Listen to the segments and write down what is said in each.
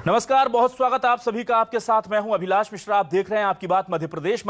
नमस्कार, बहुत स्वागत आप सभी का। आपके साथ मैं हूं अभिलाष मिश्रा। आप देख रहे हैं आपकी बात मध्य प्रदेश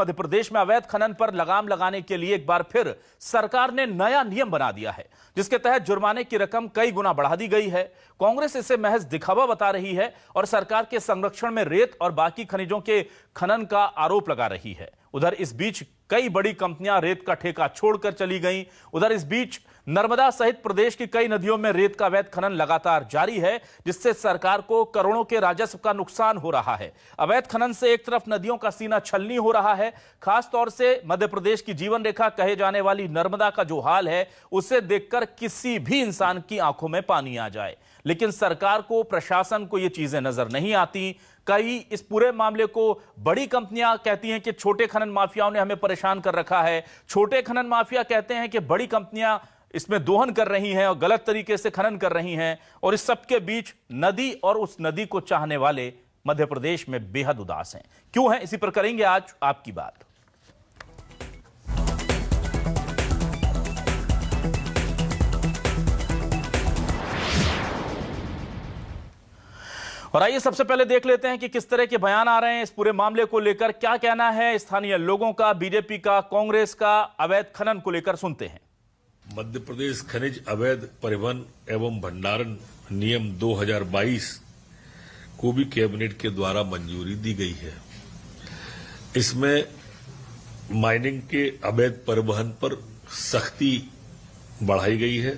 में अवैध खनन पर लगाम लगाने के लिए एक बार फिर सरकार ने नया नियम बना दिया है, जिसके तहत जुर्माने की रकम कई गुना बढ़ा दी गई है। कांग्रेस इसे महज दिखावा बता रही है और सरकार के संरक्षण में रेत और बाकी खनिजों के खनन का आरोप लगा रही है। उधर इस बीच कई बड़ी कंपनियां रेत का ठेका छोड़कर चली गईं। उधर इस बीच नर्मदा सहित प्रदेश की कई नदियों में रेत का अवैध खनन लगातार जारी है, जिससे सरकार को करोड़ों के राजस्व का नुकसान हो रहा है। अवैध खनन से एक तरफ नदियों का सीना छलनी हो रहा है, खास तौर से मध्य प्रदेश की जीवन रेखा कहे जाने वाली नर्मदा का जो हाल है, उसे देखकर किसी भी इंसान की आंखों में पानी आ जाए। लेकिन सरकार को, प्रशासन को ये चीजें नजर नहीं आती। कई इस पूरे मामले को बड़ी कंपनियां कहती हैं कि छोटे खनन माफियाओं ने हमें परेशान कर रखा है। छोटे खनन माफिया कहते हैं कि बड़ी कंपनियां इसमें दोहन कर रही हैं और गलत तरीके से खनन कर रही हैं। और इस सब के बीच नदी और उस नदी को चाहने वाले मध्य प्रदेश में बेहद उदास हैं। क्यों हैं, इसी पर करेंगे आज आपकी बात। और आइए सबसे पहले देख लेते हैं कि किस तरह के बयान आ रहे हैं इस पूरे मामले को लेकर। क्या कहना है स्थानीय लोगों का, बीजेपी का, कांग्रेस का अवैध खनन को लेकर, सुनते हैं। मध्य प्रदेश खनिज अवैध परिवहन एवं भंडारण नियम 2022 को भी कैबिनेट के द्वारा मंजूरी दी गई है। इसमें माइनिंग के अवैध परिवहन पर सख्ती बढ़ाई गई है,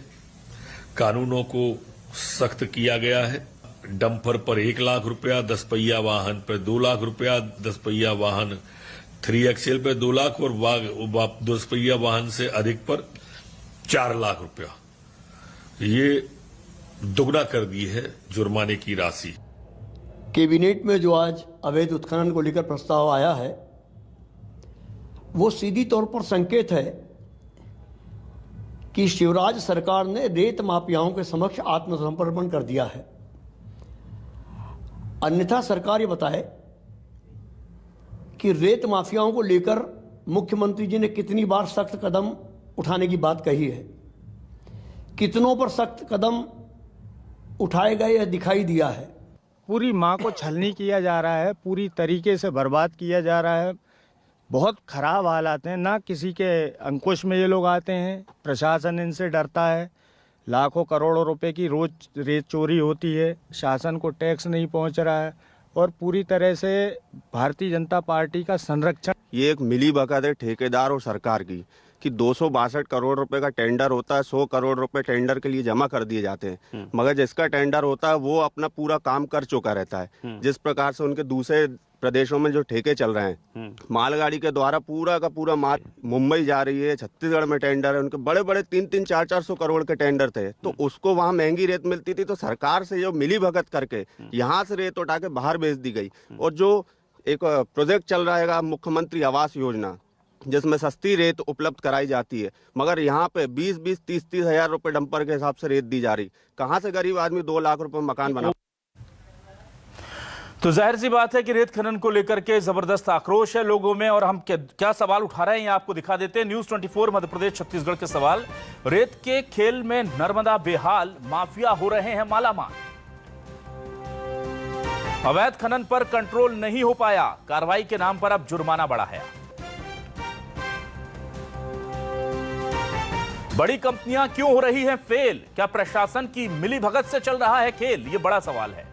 कानूनों को सख्त किया गया है। डंपर पर 1 लाख रुपया, 10 पहिया वाहन पर 2 लाख रुपया, 10 पहिया वाहन 3 एक्सेल पर 2 लाख और 10 पहिया वाहन से अधिक पर 4 लाख रुपया, ये दुगना कर दी है जुर्माने की राशि। कैबिनेट में जो आज अवैध उत्खनन को लेकर प्रस्ताव आया है, वो सीधी तौर पर संकेत है कि शिवराज सरकार ने रेत माफियाओं के समक्ष आत्मसमर्पण कर दिया है। अन्यथा सरकार ये बताए कि रेत माफियाओं को लेकर मुख्यमंत्री जी ने कितनी बार सख्त कदम उठाने की बात कही है, कितनों पर सख्त कदम उठाए गए यह दिखाई दिया है। पूरी माँ को छलनी किया जा रहा है, पूरी तरीके से बर्बाद किया जा रहा है। बहुत खराब हालात हैं, ना किसी के अंकुश में ये लोग आते हैं। प्रशासन इनसे डरता है। लाखों करोड़ों रुपए की रोज रेत चोरी होती है, शासन को टैक्स नहीं पहुंच रहा है और पूरी तरह से भारतीय जनता पार्टी का संरक्षण। ये एक मिली भगत है ठेकेदार और सरकार की कि 262 करोड़ रुपए का टेंडर होता है, 100 करोड़ रुपए टेंडर के लिए जमा कर दिए जाते हैं, मगर जिसका टेंडर होता है वो अपना पूरा काम कर चुका रहता है। जिस प्रकार से उनके दूसरे प्रदेशों में जो ठेके चल रहे हैं, मालगाड़ी के द्वारा पूरा का पूरा माल मुंबई जा रही है, छत्तीसगढ़ में टेंडर है, उनके बड़े बड़े 3-3, 400 करोड़ के टेंडर थे, तो उसको वहाँ महंगी रेत मिलती थी। तो सरकार से जो मिली भगत करके यहाँ से रेत उठा के बाहर भेज दी गई। और जो एक प्रोजेक्ट चल रहा है मुख्यमंत्री आवास योजना, जिसमें सस्ती रेत उपलब्ध कराई जाती है, मगर यहाँ पे 20-20, 30-30 हजार रुपए डंपर के हिसाब से रेत दी जा रही। कहाँ से गरीब आदमी 2 लाख रुपए मकान बना। तो जाहिर सी बात है कि रेत खनन को लेकर के जबरदस्त आक्रोश है लोगों में। और हम क्या सवाल उठा रहे हैं, ये आपको दिखा देते हैं। न्यूज 24 मध्य प्रदेश छत्तीसगढ़ के सवाल। रेत के खेल में नर्मदा बेहाल, माफिया हो रहे हैं मालामाल। अवैध खनन पर कंट्रोल नहीं हो पाया, कार्रवाई के नाम पर अब जुर्माना बढ़ा है। बड़ी कंपनियां क्यों हो रही हैं फेल? क्या प्रशासन की मिलीभगत से चल रहा है खेल? यह बड़ा सवाल है।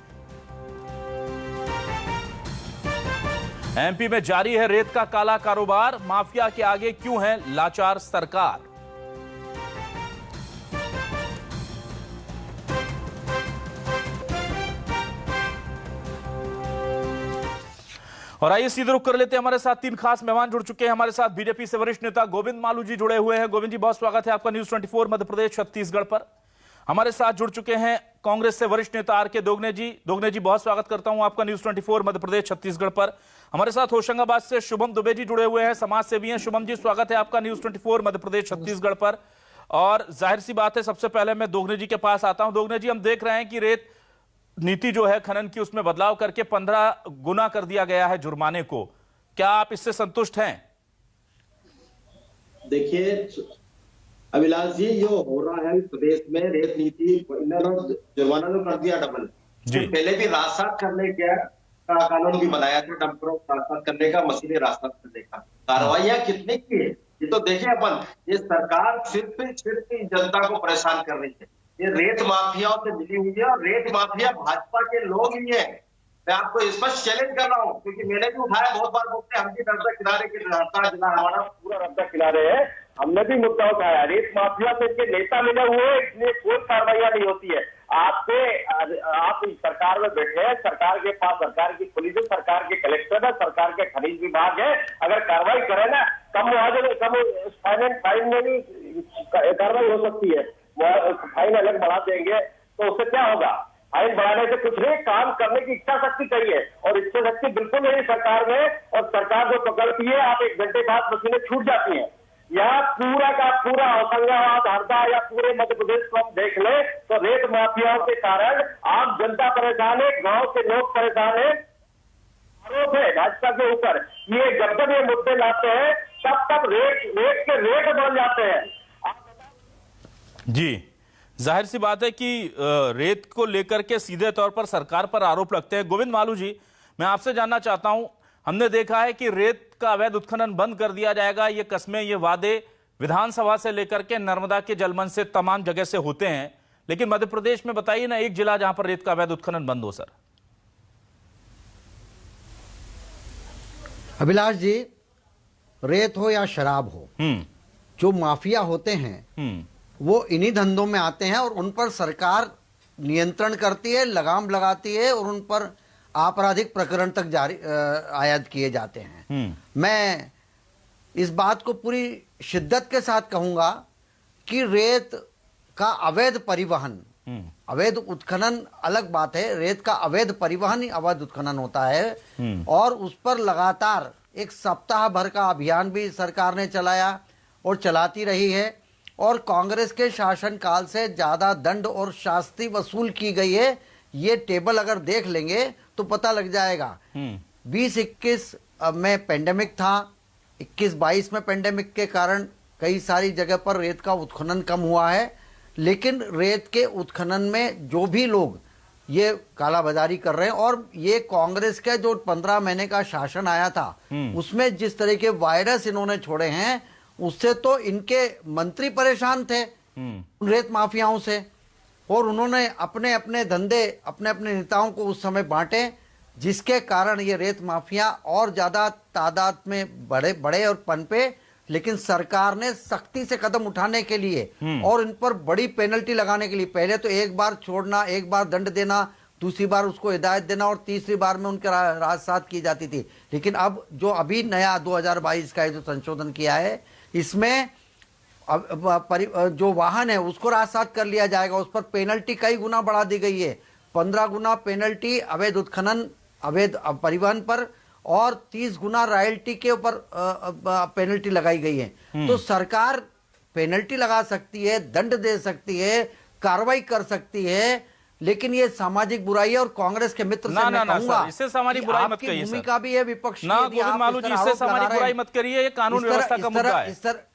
एमपी में जारी है रेत का काला कारोबार, माफिया के आगे क्यों है लाचार सरकार? और आइए सीधे रुक कर लेते हैं। हमारे साथ 3 खास मेहमान जुड़ चुके हैं। हमारे साथ बीजेपी से वरिष्ठ नेता गोविंद मालू जी जुड़े हुए हैं। गोविंद जी, बहुत स्वागत है आपका न्यूज 24 मध्य प्रदेश छत्तीसगढ़ पर। हमारे साथ जुड़ चुके हैं कांग्रेस से वरिष्ठ नेता आर.के. दोगने जी। दोगने जी, बहुत स्वागत करता हूं आपका न्यूज 24 मध्य प्रदेश छत्तीसगढ़ पर। हमारे साथ होशंगाबाद से शुभम दुबे जी जुड़े हुए हैं, समाज सेवी हैं। शुभम जी, स्वागत है आपका न्यूज 24 मध्य प्रदेश छत्तीसगढ़ पर। और जाहिर सी बात है, सबसे पहले मैं दोगने जी के पास आता हूं। दोगने जी, हम देख रहे हैं कि रेत नीति जो है खनन की, उसमें बदलाव करके 15 गुना कर दिया गया है जुर्माने को। क्या आप इससे संतुष्ट हैं? देखिए अभिलाष जी, जो हो रहा है प्रदेश में रेत नीति, जुर्माना तो कर दिया डबल। जी। पहले भी राजसात करने का कानून भी बनाया था, डंपरों को राजसात करने का, मशीनें राजसात करने का। कार्रवाइयां कितने की है ये तो देखिए अपन। ये सरकार सिर्फ जनता को परेशान कर रही है। ये रेत माफियाओं से मिली हुई है और रेत माफिया भाजपा के लोग ही है। मैं आपको स्पष्ट चैलेंज कर रहा हूँ, क्योंकि मैंने भी उठाया बहुत बार मुद्दे। हम भी नर्मदा किनारे के रहता जिला, हमारा पूरा नर्मदा किनारे है, हमने भी मुद्दा उठाया। रेत माफिया से इनके नेता मिले हुए, इसलिए कोई कार्रवाई नहीं होती है। आप सरकार में बैठे हैं, सरकार के पास सरकार की पुलिस है, सरकार के कलेक्टर है, सरकार के खनिज विभाग है। अगर कार्रवाई करे ना, कम फाइन में भी कार्रवाई हो सकती है। फाइन अलग बढ़ा देंगे तो उससे क्या होगा? फाइन बढ़ाने से कुछ नहीं, काम करने की इच्छा शक्ति चाहिए, और इच्छा शक्ति बिल्कुल नहीं सरकार में। और सरकार जो पकड़ती है, आप 1 घंटे बाद मशीनें छूट जाती हैं। यहाँ पूरा का पूरा होशंगाबाद, हरदा या पूरे मध्य प्रदेश को हम देख ले तो रेत माफियाओं के कारण आम जनता परेशान है, गांव के लोग परेशान है। आरोप है भाजपा के ऊपर, ये जब ये मुद्दे लाते हैं तब रेत के रेट बढ़ जाते हैं। जी, जाहिर सी बात है कि रेत को लेकर के सीधे तौर पर सरकार पर आरोप लगते हैं। गोविंद मालू जी, मैं आपसे जानना चाहता हूं, हमने देखा है कि रेत का अवैध उत्खनन बंद कर दिया जाएगा, ये कस्में, ये वादे विधानसभा से लेकर के नर्मदा के जलमंच से तमाम जगह से होते हैं, लेकिन मध्य प्रदेश में बताइए ना एक जिला जहां पर रेत का अवैध उत्खनन बंद हो। सर अभिलाष जी, रेत हो या शराब हो, जो माफिया होते हैं वो इन्हीं धंधों में आते हैं और उन पर सरकार नियंत्रण करती है, लगाम लगाती है और उन पर आपराधिक प्रकरण तक आयद किए जाते हैं। मैं इस बात को पूरी शिद्दत के साथ कहूंगा कि रेत का अवैध परिवहन, अवैध उत्खनन अलग बात है, रेत का अवैध परिवहन ही अवैध उत्खनन होता है। और उस पर लगातार 1 सप्ताह भर का अभियान भी सरकार ने चलाया और चलाती रही है, और कांग्रेस के शासनकाल से ज्यादा दंड और शास्ति वसूल की गई है। ये टेबल अगर देख लेंगे तो पता लग जाएगा। 20-21 में पेंडेमिक था, 21-22 में पेंडेमिक के कारण कई सारी जगह पर रेत का उत्खनन कम हुआ है, लेकिन रेत के उत्खनन में जो भी लोग ये कालाबाजारी कर रहे हैं, और ये कांग्रेस के जो 15 महीने का शासन आया था उसमें जिस तरह के वायरस इन्होंने छोड़े हैं, उससे तो इनके मंत्री परेशान थे रेत माफियाओं से, और उन्होंने अपने अपने धंधे अपने अपने नेताओं को उस समय बांटे, जिसके कारण ये रेत माफिया और ज्यादा तादाद में बड़े और पनपे। लेकिन सरकार ने सख्ती से कदम उठाने के लिए और इन पर बड़ी पेनल्टी लगाने के लिए, पहले तो 1 बार छोड़ना, 1 बार दंड देना, दूसरी बार उसको हिदायत देना और तीसरी बार में उनके राजसात की जाती थी। लेकिन अब जो अभी नया 2022 का जो संशोधन किया है, इसमें जो वाहन है उसको राजसात कर लिया जाएगा, उस पर पेनल्टी कई गुना बढ़ा दी गई है। 15 गुना पेनल्टी अवैध उत्खनन, अवैध परिवहन पर, और 30 गुना रॉयल्टी के ऊपर पेनल्टी लगाई गई है। तो सरकार पेनल्टी लगा सकती है, दंड दे सकती है, कार्रवाई कर सकती है, लेकिन ये सामाजिक बुराई है। और कांग्रेस के मित्र से मैं कहूंगा, इससे सामाजिक बुराई मत करिए। भूमिका भी है विपक्ष ना गोविंद मालू जी, इससे सामाजिक बुराई मत करिए, ये कानून व्यवस्था का मुद्दा है।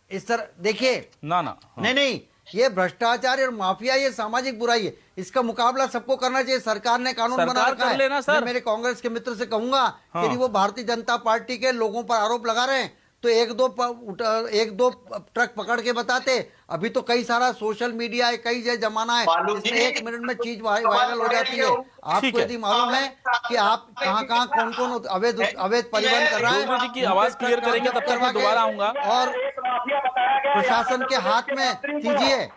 इस तरह देखिए, नहीं, ये भ्रष्टाचार और माफिया ये सामाजिक बुराई है, इसका मुकाबला सबको करना चाहिए। सरकार ने कानून बना रखा है। मैं मेरे कांग्रेस के मित्र से कहूंगा कि यदि वो भारतीय जनता पार्टी के लोगों पर आरोप लगा रहे हैं तो एक दो ट्रक पकड़ के बताते। अभी तो कई सारा सोशल मीडिया है, कई जमाना है, इसमें 1 मिनट में चीज वायरल हो जाती है। आपको यदि मालूम है कि आप कहाँ कौन अवैध परिवहन कर रहा है, जी की आवाज क्लियर करेंगे तब तक मैं दोबारा आऊंगा और प्रशासन के हाथ में दीजिए।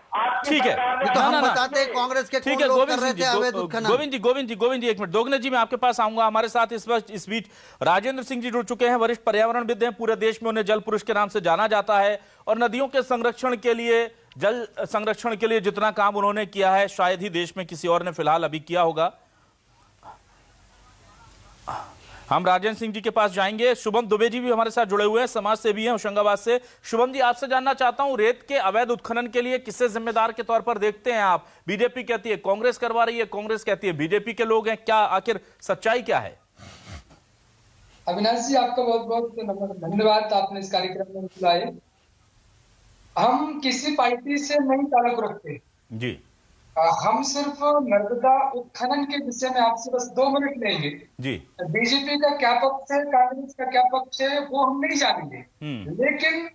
ठीक है, तो हम बताते हैं कांग्रेस के ठीक है। गोविंद जी 1 मिनट। दोगने जी मैं आपके पास आऊंगा। हमारे साथ इस बीच राजेंद्र सिंह जी जुड़ चुके हैं, वरिष्ठ पर्यावरणविद हैं, पूरे देश में उन्हें जल पुरुष के नाम से जाना जाता है, और नदियों के संरक्षण के लिए, जल संरक्षण के लिए जितना काम उन्होंने किया है शायद ही देश में किसी और ने फिलहाल अभी किया होगा। हम राजेंद्र सिंह जी के पास जाएंगे। शुभम दुबे जी भी हमारे साथ जुड़े हुए हैं, समाज सेवी हैं होशंगाबाद से। शुभम जी, आपसे जानना चाहता हूं, रेत के अवैध उत्खनन के लिए किसे जिम्मेदार के तौर पर देखते हैं आप? बीजेपी कहती है कांग्रेस करवा रही है, कांग्रेस कहती है बीजेपी के लोग हैं, क्या आखिर सच्चाई क्या है? अविनाश जी, आपका बहुत बहुत धन्यवाद, आपने इस कार्यक्रम में बुलाए। हम किसी पार्टी से नहीं ताल्लुक रखते जी, हम सिर्फ नर्मदा उत्खनन के विषय में आपसे बस 2 मिनट लेंगे जी। बीजेपी का क्या पक्ष है, कांग्रेस का क्या पक्ष है, वो हम नहीं जानेंगे। लेकिन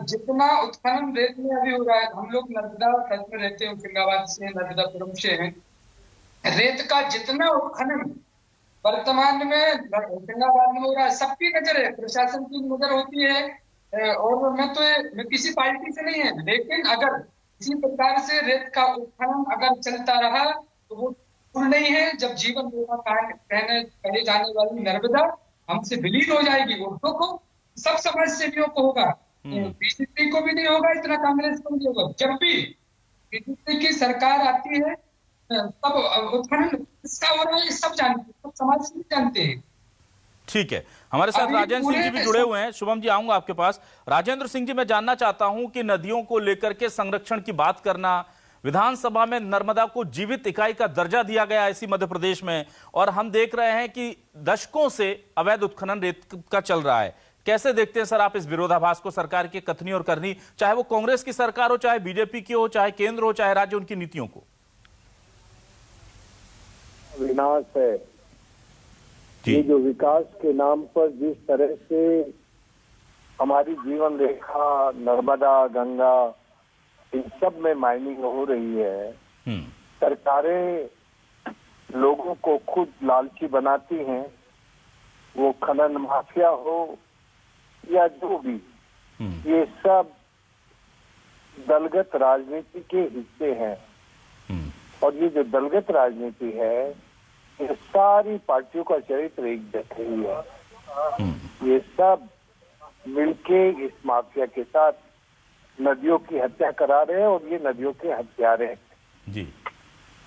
जितना उत्खनन रेत में अभी हो रहा है, हम लोग नर्मदा तट में रहते हैं, होशंगाबाद से, नर्मदापुरम से हैं। रेत का जितना उत्खनन वर्तमान में होशंगाबाद में हो रहा है, सबकी नजर है, प्रशासन की नजर होती है। और मैं किसी पार्टी से नहीं है, लेकिन अगर इसी प्रकार से रेत का उत्खनन अगर चलता रहा तो वो भूल नहीं है। जब जीवन बीमा कहे जाने वाली नर्मदा हमसे विलीन हो जाएगी, वो दुख सब समाज सेवियों को होगा, बीजेपी को भी नहीं होगा, इतना कांग्रेस को नहीं होगा। जब भी बीजेपी की सरकार आती है तब उत्खनन किसका हो रहा है सब जानते हैं, सब समाज सेवी जानते हैं। ठीक है, हमारे साथ राजेंद्र सिंह जी भी जुड़े हुए हैं। शुभम जी, आऊंगा आपके पास। राजेंद्र सिंह जी, मैं जानना चाहता हूं कि नदियों को लेकर के संरक्षण की बात करना, विधानसभा में नर्मदा को जीवित इकाई का दर्जा दिया गया इसी मध्य प्रदेश में, और हम देख रहे हैं कि दशकों से अवैध उत्खनन रेत का चल रहा है। कैसे देखते हैं सर आप इस विरोधाभास को, सरकार की कथनी और करनी, चाहे वो कांग्रेस की सरकार हो, चाहे बीजेपी की हो, चाहे केंद्र हो, चाहे राज्य, उनकी नीतियों को? विनाश है ये जो विकास के नाम पर जिस तरह से हमारी जीवन रेखा, नर्मदा, गंगा, इन सब में माइनिंग हो रही है। सरकारें लोगों को खुद लालची बनाती हैं, वो खनन माफिया हो या जो भी, ये सब दलगत राजनीति के हिस्से हैं। और ये जो दलगत राजनीति है, ये सारी पार्टियों का चरित्र एक जैसे ही है। ये सब मिलके इस माफिया के साथ नदियों की हत्या करा रहे हैं, और ये नदियों के हत्यारे हैं। जी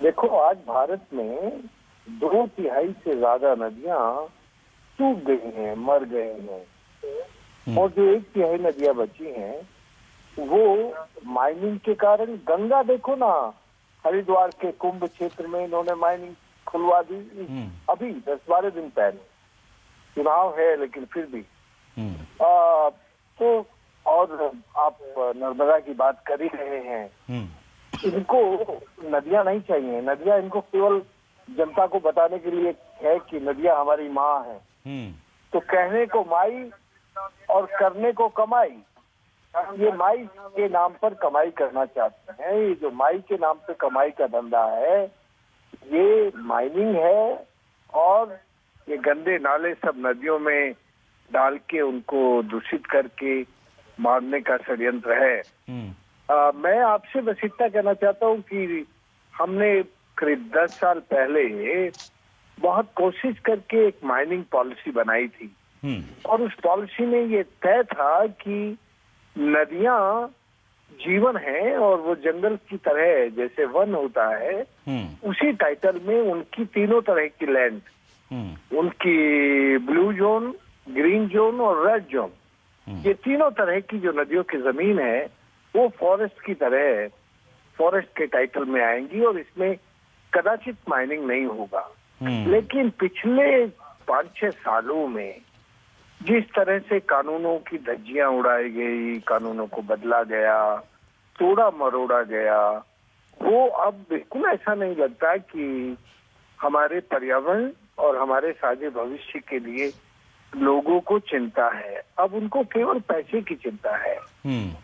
देखो, आज भारत में 2/3 से ज्यादा नदियां सूख गई हैं, मर गए हैं, और जो 1/3 नदियां बची हैं वो माइनिंग के कारण। गंगा देखो ना, हरिद्वार के कुंभ क्षेत्र में इन्होंने माइनिंग खुलवा दी अभी 10-12 दिन पहले। चुनाव है लेकिन फिर भी तो। और आप नर्मदा की बात कर ही रहे हैं, इनको नदियां नहीं चाहिए। नदियां इनको केवल जनता को बताने के लिए है कि नदियां हमारी माँ है। तो कहने को माई और करने को कमाई, ये माई के नाम पर कमाई करना चाहते हैं। ये जो माई के नाम पे कमाई का धंधा है, ये माइनिंग है, और ये गंदे नाले सब नदियों में डाल के उनको दूषित करके मारने का षड्यंत्र है। मैं आपसे बस इतना कहना चाहता हूँ कि हमने करीब 10 साल पहले बहुत कोशिश करके एक माइनिंग पॉलिसी बनाई थी, और उस पॉलिसी में ये तय था कि नदियां जीवन है, और वो जंगल की तरह जैसे वन होता है, उसी टाइटल में उनकी तीनों तरह की लैंड, उनकी ब्लू जोन, ग्रीन जोन और रेड जोन, ये तीनों तरह की जो नदियों की जमीन है वो फॉरेस्ट की तरह, फॉरेस्ट के टाइटल में आएंगी, और इसमें कदाचित माइनिंग नहीं होगा। लेकिन पिछले 5-6 सालों में जिस तरह से कानूनों की धज्जियां उड़ाई गई, कानूनों को बदला गया, तोड़ा मरोड़ा गया, वो अब बिल्कुल ऐसा नहीं लगता कि हमारे पर्यावरण और हमारे साझे भविष्य के लिए लोगों को चिंता है। अब उनको केवल पैसे की चिंता है,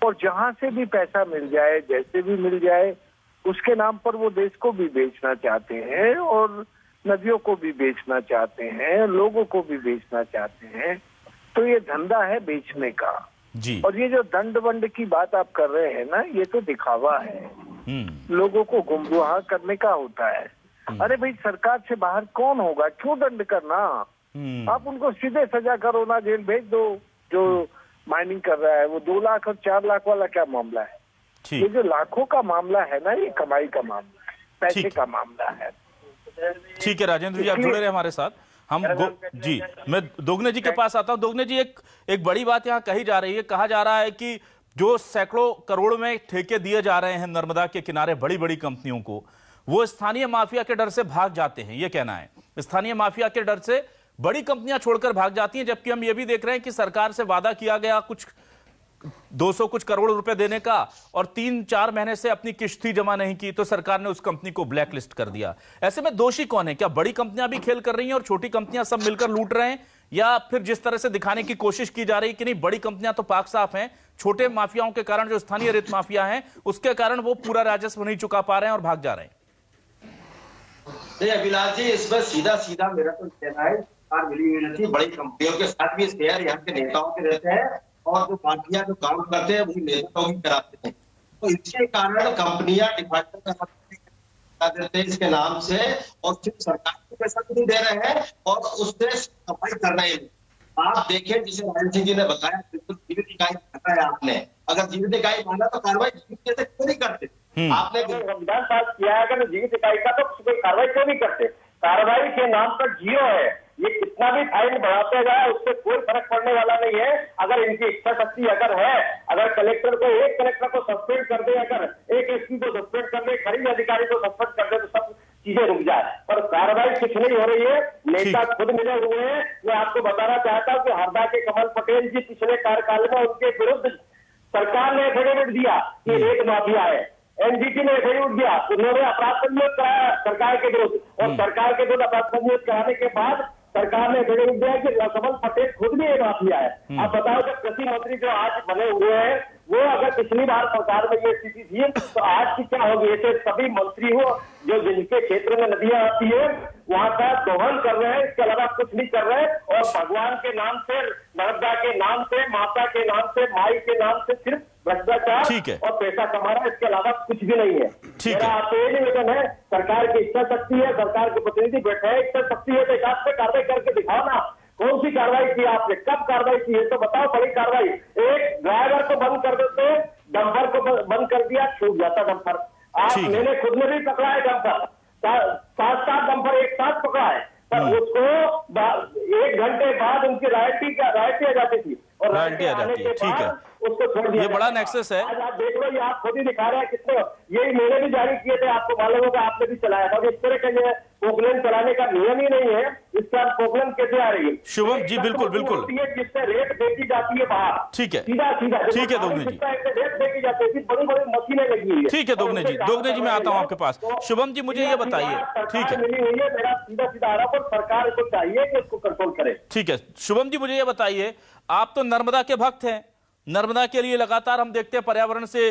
और जहां से भी पैसा मिल जाए, जैसे भी मिल जाए, उसके नाम पर वो देश को भी बेचना चाहते हैं, और नदियों को भी बेचना चाहते हैं, लोगों को भी बेचना चाहते हैं। तो ये धंधा है बेचने का जी। और ये जो दंड वंड की बात आप कर रहे हैं ना, ये तो दिखावा है, लोगों को गुमराह करने का होता है। अरे भाई, सरकार से बाहर कौन होगा, क्यों दंड करना? आप उनको सीधे सजा करो ना, जेल भेज दो। जो माइनिंग कर रहा है वो 2 लाख और 4 लाख वाला क्या मामला है? ये जो लाखों का मामला है ना, ये कमाई का मामला है, पैसे का मामला है। ठीक है राजेंद्र जी, आप जुड़े रहे हमारे साथ। हम जी, मैं दोगने जी के पास आता हूं। दोगने जी, एक बड़ी बात यहाँ कही जा रही है, कहा जा रहा है कि जो सैकड़ों करोड़ में ठेके दिए जा रहे हैं नर्मदा के किनारे बड़ी बड़ी कंपनियों को, वो स्थानीय माफिया के डर से भाग जाते हैं, ये कहना है। स्थानीय माफिया के डर से बड़ी कंपनियां छोड़कर भाग जाती हैं, जबकि हम ये भी देख रहे हैं कि सरकार से वादा किया गया कुछ 200 कुछ करोड़ रुपए देने का और 3-4 महीने से अपनी किश्त ही जमा नहीं की तो सरकार ने उस कंपनी को ब्लैकलिस्ट कर दिया। ऐसे में दोषी कौन है? क्या बड़ी कंपनियां भी खेल कर रही हैं और छोटी कंपनियां सब मिलकर लूट रहे हैं, या फिर जिस तरह से दिखाने की कोशिश की जा रही है कि नहीं बड़ी कंपनियां तो पाक साफ हैं, छोटे माफियाओं के कारण, जो स्थानीय रेत माफिया हैं, उसके कारण वो पूरा राजस्व नहीं चुका पा रहे हैं और भाग जा रहे हैं? नहीं अभिलाष जी, इसमें सीधा सीधा मेरा तो कहना है सरकार मिली हुई रहती है, बड़ी कंपनियों के साथ भी शेयर यहाँ के नेताओं के रहते हैं और जो पार्टियां जो काम करते हैं वही नेताओं की कराते हैं। तो इसके कारण कंपनियां डिफाल्टर का देते हैं इसके नाम से और सिर्फ सरकार को पैसा नहीं दे रहे हैं और उससे सफाई कर रहे हैं। आप देखें, जिसे राजन सिंह जी ने बताया, बिल्कुल जीवित इकाई बताया आपने, अगर जीवित इकाई माना तो कार्रवाई जैसे क्यों नहीं करते? आपने संविधान पास किया है, अगर जीवित इकाई का तो कोई कार्रवाई क्यों नहीं करते? कार्रवाई के नाम पर जीरो है। ये कितना भी फाइन बढ़ाते जाए उससे कोई फर्क पड़ने वाला नहीं है। अगर इनकी इच्छा शक्ति अगर है, अगर कलेक्टर को, एक कलेक्टर को सस्पेंड कर दे, अगर एक एसपी को सस्पेंड कर दे, खरीद अधिकारी को सस्पेंड कर दे, तो सब चीजें रुक जाए, पर कार्रवाई कुछ नहीं हो रही है। नेता खुद मिले हुए हैं। मैं आपको बताना चाहता हूँ कि हरदा के कमल पटेल जी पिछले कार्यकाल में उनके विरुद्ध सरकार ने एफिडेविट दिया कि रेत माफिया है। एनजीटी ने एफिडेविट दिया, उन्होंने अपराध पंजीयन कराया सरकार के विरुद्ध, और सरकार के विरुद्ध अपराध पंजीयन कराने के बाद सरकार ने एफिडेविट दिया कि कमल पटेल खुद भी ये माफिया है। आप बताओ, जब कृषि मंत्री जो आज बने हुए हैं, वो अगर पिछली बार सरकार में ये स्थिति थी तो आज की क्या होगी? ऐसे सभी मंत्री हो जो जिनके क्षेत्र में नदियां आती है वहां का दोहन कर रहे हैं, इसके अलावा कुछ नहीं कर रहे हैं, और भगवान के नाम से, नर्मदा के नाम से, माता के नाम से, माई के नाम से सिर्फ भ्रष्टाचार और पैसा कमा रहा है, इसके अलावा कुछ भी नहीं है। मेरा आपसे ये निवेदन है, सरकार की इच्छा शक्ति है, सरकार के प्रतिनिधि बैठे हैं, इच्छा शक्ति है तो एक हाथ पे कार्रवाई करके दिखाओ ना। कौन सी कार्रवाई की आपने, कब कार्रवाई की है तो बताओ, बड़ी कार्रवाई। एक ड्राइवर को बंद कर देते, डंपर को बंद कर दिया, छूट जाता डंपर। आज मैंने खुद में भी पकड़ा है डंपर, 7 डंपर एक साथ पकड़ा है, पर उसको 1 घंटे बाद उनकी रॉयल्टी आ जाती थी और रॉयल्टी आ जाती है। ठीक है, उसको छोड़ दिया। ये बड़ा नेक्सस है। आज आप देख लो, ये आप खुद ही दिखा रहे हैं कितने, यही मैंने भी जारी किए थे, आपको मालूम होगा, आपने भी चलाया था। इस तरह का पोकलेन चलाने का नियम ही नहीं है, इससे आप पोकलेन कैसे आ रही है? शुभम जी, बिल्कुल बिल्कुल, जिससे रेत बेची जाती है बाहर। ठीक है, सीधा सीधा। ठीक है दोगने जी, रेत बेची जाती है, बड़ी बड़ी मशीनें लगी हुई है। ठीक है दोगने जी, मैं आता हूँ आपके पास। शुभम जी, मुझे ये बताइए, ठीक है, मिली हुई है, मेरा सीधा सीधा आ रहा है, सरकार को चाहिए कि उसको कंट्रोल करे। ठीक है शुभम जी, मुझे ये बताइए, आप तो नर्मदा के भक्त हैं, नर्मदा के लिए लगातार हम देखते हैं पर्यावरण से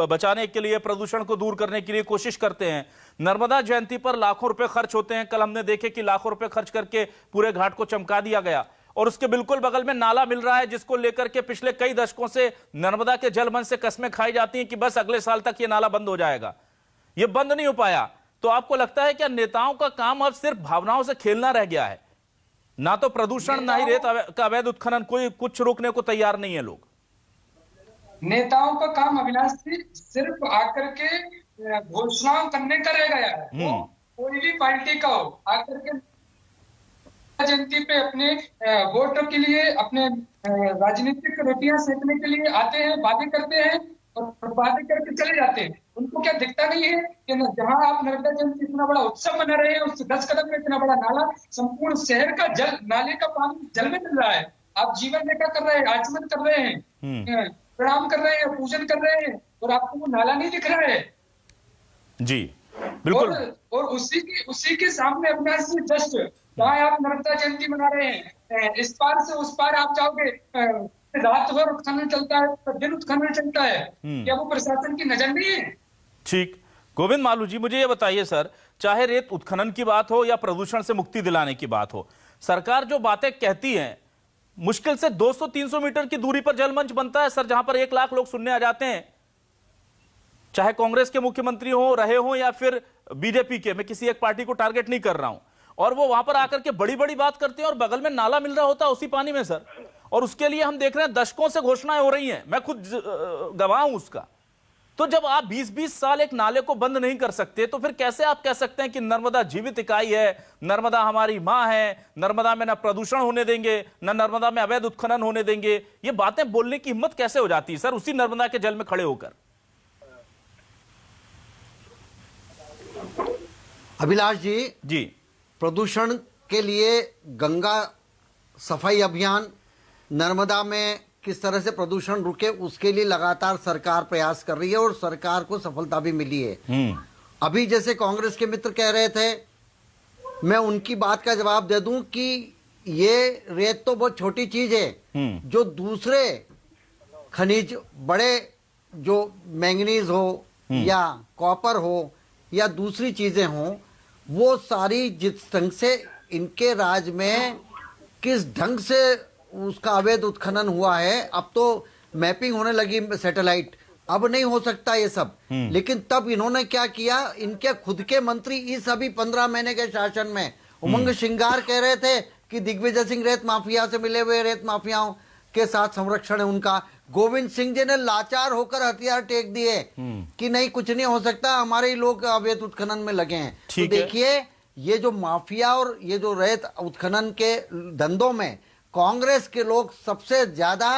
बचाने के लिए, प्रदूषण को दूर करने के लिए कोशिश करते हैं। नर्मदा जयंती पर लाखों रुपए खर्च होते हैं। कल हमने देखे कि लाखों रुपए खर्च करके पूरे घाट को चमका दिया गया और उसके बिल्कुल बगल में नाला मिल रहा है, जिसको लेकर के पिछले कई दशकों से नर्मदा के जलमंच से कस्में खाई जाती हैं कि बस अगले साल तक ये नाला बंद हो जाएगा। ये बंद नहीं हो पाया। तो आपको लगता है क्या नेताओं का काम अब सिर्फ भावनाओं से खेलना रह गया है? ना तो प्रदूषण, ना ही रेत का अवैध उत्खनन, कोई कुछ रोकने को तैयार नहीं है लोग। नेताओं का काम अविनाश जी सिर्फ आकर के घोषणाएं करने का रह गया है। वो कोई भी पार्टी का हो, आकर के जयंती पे अपने वोटों के लिए, अपने राजनीतिक रोटियां सेकने के लिए आते हैं, वादे करते हैं और वादे करके चले जाते हैं। उनको क्या दिखता नहीं है कि जहां आप नर्मदा जयंती इतना बड़ा उत्सव मना रहे हैं, उससे 10 कदम में इतना बड़ा नाला, संपूर्ण शहर का जल, नाले का पानी जल में मिल रहा है। आप जीवन रेखा कर रहे हैं, आचमन कर रहे हैं, प्रणाम कर रहे हैं, पूजन कर रहे हैं, और आपको वो नाला नहीं दिख रहा है। जी बिल्कुल। और उसी के सामने अविनाश जी जस्ट जहाँ आप नर्मदा जयंती मना रहे हैं, इस पार से उस पार आप जाओगे, रात भर उत्खनन चलता है, दिन उत्खनन चलता है। क्या वो प्रशासन की नजर नहीं है? ठीक। गोविंद मालू जी, मुझे ये बताइए सर, चाहे रेत उत्खनन की बात हो या प्रदूषण से मुक्ति दिलाने की बात हो, सरकार जो बातें कहती है, मुश्किल से 200-300 मीटर की दूरी पर जलमंच बनता है सर, जहां पर 1 लाख लोग सुनने आ जाते हैं, चाहे कांग्रेस के मुख्यमंत्री हो रहे हो या फिर बीजेपी के, मैं किसी एक पार्टी को टारगेट नहीं कर रहा हूं, और वो वहां पर आकर के बड़ी बड़ी बात करते हैं और बगल में नाला मिल रहा होता है उसी पानी में सर, और उसके लिए हम देख रहे हैं दशकों से घोषणाएं हो रही हैं, मैं खुद गवाह हूं उसका। तो जब आप 20-20 साल एक नाले को बंद नहीं कर सकते, तो फिर कैसे आप कह सकते हैं कि नर्मदा जीवित इकाई है, नर्मदा हमारी मां है, नर्मदा में न प्रदूषण होने देंगे, न नर्मदा में अवैध उत्खनन होने देंगे? ये बातें बोलने की हिम्मत कैसे हो जाती है सर उसी नर्मदा के जल में खड़े होकर? अभिलाष जी, प्रदूषण के लिए गंगा सफाई अभियान, नर्मदा में किस तरह से प्रदूषण रुके उसके लिए लगातार सरकार प्रयास कर रही है और सरकार को सफलता भी मिली है। अभी जैसे कांग्रेस के मित्र कह रहे थे, मैं उनकी बात का जवाब दे दूं कि ये रेत तो बहुत छोटी चीज है, जो दूसरे खनिज बड़े जो मैंगनीज हो या कॉपर हो या दूसरी चीजें हो, वो सारी जिस ढंग से इनके राज में किस ढंग से उसका अवैध उत्खनन हुआ है, अब तो मैपिंग होने लगी सैटेलाइट, अब नहीं हो सकता ये सब। लेकिन तब इन्होंने क्या किया, इनके खुद के मंत्री इस अभी 15 महीने के शासन में उमंग श्रृंगार कह रहे थे कि दिग्विजय सिंह रेत माफिया से मिले हुए, रेत माफियाओं के साथ संरक्षण है उनका। गोविंद सिंह जी ने लाचार होकर हथियार टेक दिए कि नहीं कुछ नहीं हो सकता, हमारे ही लोग अवैध उत्खनन में लगे हैं। तो देखिए ये जो माफिया और ये जो रेत उत्खनन के धंधों में कांग्रेस के लोग सबसे ज्यादा,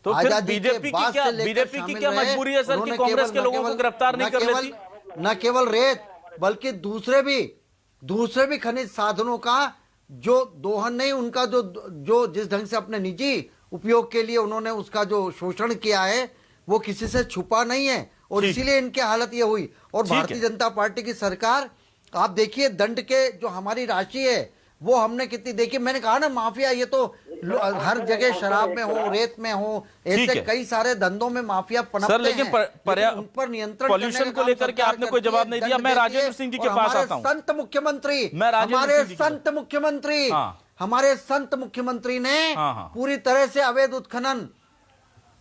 तो फिर बीजेपी की क्या मजबूरी है सर कि कांग्रेस के लोगों को गिरफ्तार नहीं कर लेती? न केवल रेत बल्कि दूसरे भी खनिज साधनों का जो दोहन नहीं, उनका जो जिस ढंग से अपने निजी उपयोग के लिए उन्होंने उसका जो शोषण किया है वो किसी से छुपा नहीं है, और इसीलिए इनकी हालत ये हुई। और भारतीय जनता पार्टी की सरकार, आप देखिए दंड के जो हमारी राशि है वो हमने कितनी देखी। मैंने कहा ना, माफिया ये तो हर जगह शराब में हो, रेत में हो, ऐसे कई सारे धंधों में माफिया पनपते हैं। लेकिन उन पर नियंत्रण, पॉल्यूशन को लेकर के आपने कोई जवाब नहीं दिया। मैं राजेंद्र सिंह जी के पास आता हूं। संत हमारे संत मुख्यमंत्री ने पूरी तरह से अवैध उत्खनन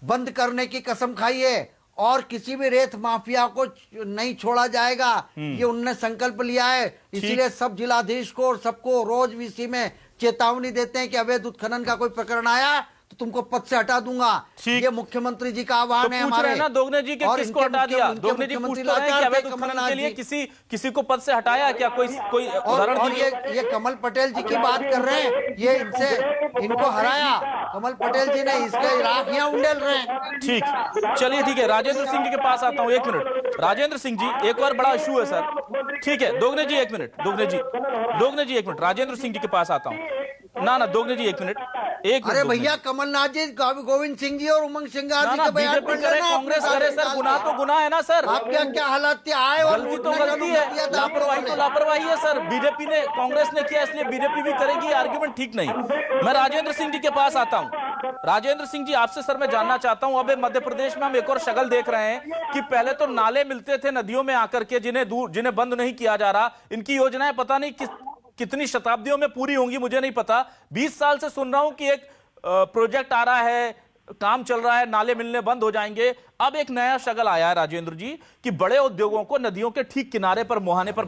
बंद करने की कसम खाई है और किसी भी रेत माफिया को नहीं छोड़ा जाएगा, ये उनने संकल्प लिया है। इसीलिए सब जिलाधीश को और सबको रोज वीसी में चेतावनी देते हैं कि अवैध उत्खनन का कोई प्रकरण आया तो तुमको पद से हटा दूंगा। ये मुख्यमंत्री जी का आह्वान है हमारे। ना दोगने जी के किसको हटा दिया? दोगने जी पूछ रहे हैं कि अवैध उत्खनन के लिए किसी को पद से हटाया क्या? कोई उदाहरण? और ये कमल पटेल जी की बात कर रहे हैं, ये इनको हराया कमल पटेल जी ने, इसके राखियां उंडेल रहे हैं। ठीक, चलिए ठीक है, राजेंद्र सिंह जी के पास आता हूं। 1 मिनट राजेंद्र सिंह जी, एक और बड़ा इशू है सर। ठीक है दोगने जी 1 मिनट, दोगने जी 1 मिनट, राजेंद्र सिंह जी के पास आता हूं। ना दोगने जी 1 मिनट। अरे भैया कमलनाथ जी, गोविंद सिंह जी और उमंग श्रृंगार जी के बयान बीजेपी करे, कांग्रेस करे सर, गुनाह तो गुनाह है ना सर। आपका क्या हालत आए, गलती तो गलती है, लापरवाही तो लापरवाही है सर। बीजेपी ने, कांग्रेस ने किया इसलिए बीजेपी भी करेगी, आर्ग्यूमेंट ठीक नहीं। मैं राजेंद्र सिंह जी के पास आता हूं। राजेंद्र सिंह जी आपसे सर मैं जानना चाहता हूं, अब मध्य प्रदेश में हम एक और शक्ल देख रहे हैं कि पहले तो नाले मिलते थे नदियों में आकर के, जिन्हें बंद नहीं किया जा रहा। इनकी योजनाएं पता नहीं कितनी शताब्दियों में पूरी होंगी, मुझे नहीं पता। 20 साल से सुन रहा हूं कि एक प्रोजेक्ट आ रहा है, काम चल रहा है, नाले मिलने बंद हो जाएंगे। अब एक नया शगल आया है राजेंद्र जी कि बड़े उद्योगों को नदियों के ठीक किनारे पर, मुहाने पर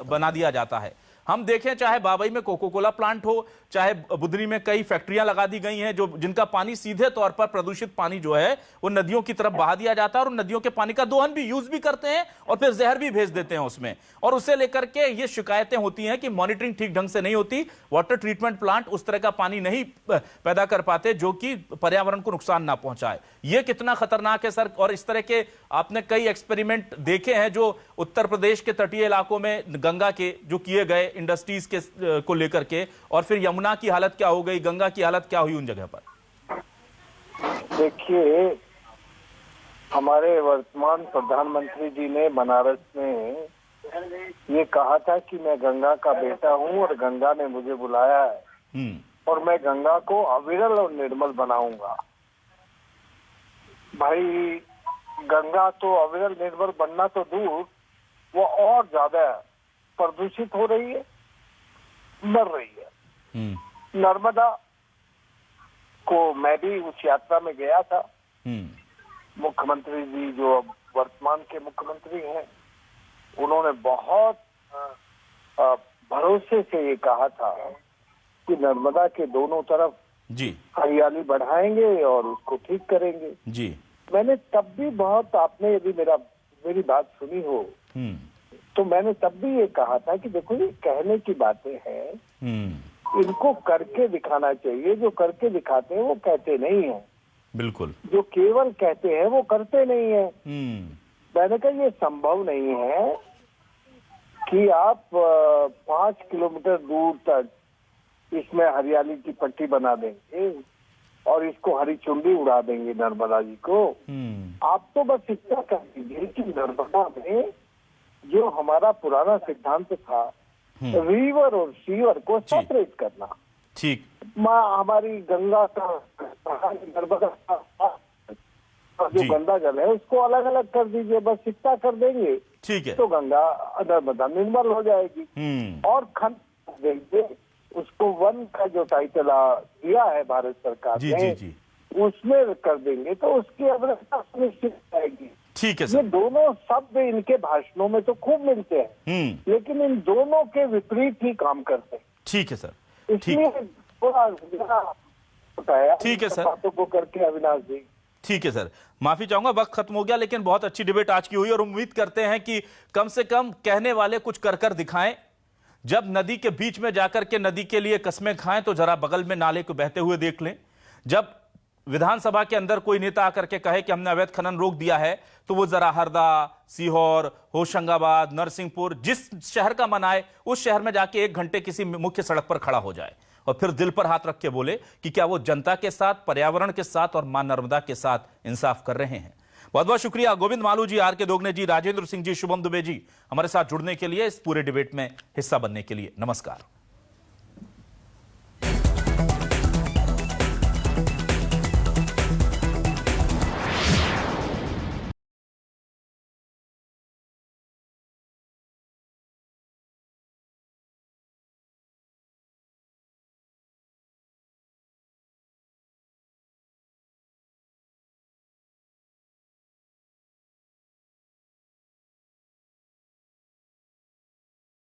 बना दिया जाता है। हम देखें चाहे बाबई में कोको कोला प्लांट हो, चाहे बुधनी में कई फैक्ट्रियां लगा दी गई हैं जिनका पानी सीधे तौर पर, प्रदूषित पानी जो है वो नदियों की तरफ बहा दिया जाता है और नदियों के पानी का दोहन भी, यूज भी करते हैं और फिर जहर भी भेज देते हैं उसमें। और उससे लेकर के ये शिकायतें होती हैं कि मॉनिटरिंग ठीक ढंग से नहीं होती, वाटर ट्रीटमेंट प्लांट उस तरह का पानी नहीं पैदा कर पाते जो कि पर्यावरण को नुकसान ना पहुंचाए। ये कितना खतरनाक है सर। और इस तरह के आपने कई एक्सपेरिमेंट देखे हैं जो उत्तर प्रदेश के तटीय इलाकों में गंगा के जो किए गए इंडस्ट्रीज के को लेकर के, और फिर यमुना की हालत क्या हो गई, गंगा की हालत क्या हुई उन जगह पर। देखिए, हमारे वर्तमान प्रधानमंत्री जी ने बनारस में ये कहा था कि मैं गंगा का बेटा हूं और गंगा ने मुझे बुलाया है और मैं गंगा को अविरल और निर्मल बनाऊंगा। भाई गंगा तो अविरल निर्मल बनना तो दूर, वो और ज्यादा प्रदूषित हो रही है, मर रही है। नर्मदा को मैं भी उस यात्रा में गया था। मुख्यमंत्री जी जो अब वर्तमान के मुख्यमंत्री हैं, उन्होंने बहुत भरोसे से ये कहा था कि नर्मदा के दोनों तरफ जी हरियाली बढ़ाएंगे और उसको ठीक करेंगे। जी मैंने तब भी बहुत, आपने यदि मेरी बात सुनी हो तो मैंने तब भी ये कहा था कि देखो ये कहने की बातें हैं, इनको करके दिखाना चाहिए। जो करके दिखाते हैं वो कहते नहीं है, बिल्कुल, जो केवल कहते हैं वो करते नहीं है। मैंने कहा ये संभव नहीं है कि आप 5 किलोमीटर दूर तक इसमें हरियाली की पट्टी बना देंगे। और इसको हरी चुंडी उड़ा देंगे नर्मदा जी को। आप तो बस इतना कर दीजिए कि नर्मदा में जो हमारा पुराना सिद्धांत था रिवर और सीवर को सेपरेट करना, ठीक, हमारी गंगा का नर्मदा का जो गंदा जल है उसको अलग अलग कर दीजिए, बस इतना कर देंगे, ठीक है, तो गंगा नर्मदा निर्मल हो जाएगी। और खन देंगे उसको, वन का जो टाइटल दिया है भारत सरकार ने उसमें कर देंगे तो उसकी अवरक्षा सुनिश्चित जाएगी। ठीक है ये सर। दोनों शब्द इनके भाषणों में तो खूब मिलते हैं, लेकिन इन दोनों के विपरीत ही काम करते हैं। ठीक है सर, इसलिए थोड़ा बताया ठीक है सर, बातों को करके अविनाश जी। ठीक है सर, माफी चाहूंगा, वक्त खत्म हो गया, लेकिन बहुत अच्छी डिबेट आज की हुई और उम्मीद करते हैं कि कम से कम कहने वाले कुछ कर कर दिखाएं। जब नदी के बीच में जाकर के नदी के लिए कस्में खाएं तो जरा बगल में नाले को बहते हुए देख लें। जब विधानसभा के अंदर कोई नेता आकर के कहे कि हमने अवैध खनन रोक दिया है तो वो जरा हरदा, सीहोर, होशंगाबाद, नरसिंहपुर, जिस शहर का मन आए उस शहर में जाके 1 घंटे किसी मुख्य सड़क पर खड़ा हो जाए और फिर दिल पर हाथ रख के बोले कि क्या वो जनता के साथ, पर्यावरण के साथ और मां नर्मदा के साथ इंसाफ कर रहे हैं। बहुत बहुत शुक्रिया गोविंद मालू जी, आर के दोगने जी, राजेंद्र सिंह जी, शुभम दुबे जी, हमारे साथ जुड़ने के लिए, इस पूरे डिबेट में हिस्सा बनने के लिए। नमस्कार।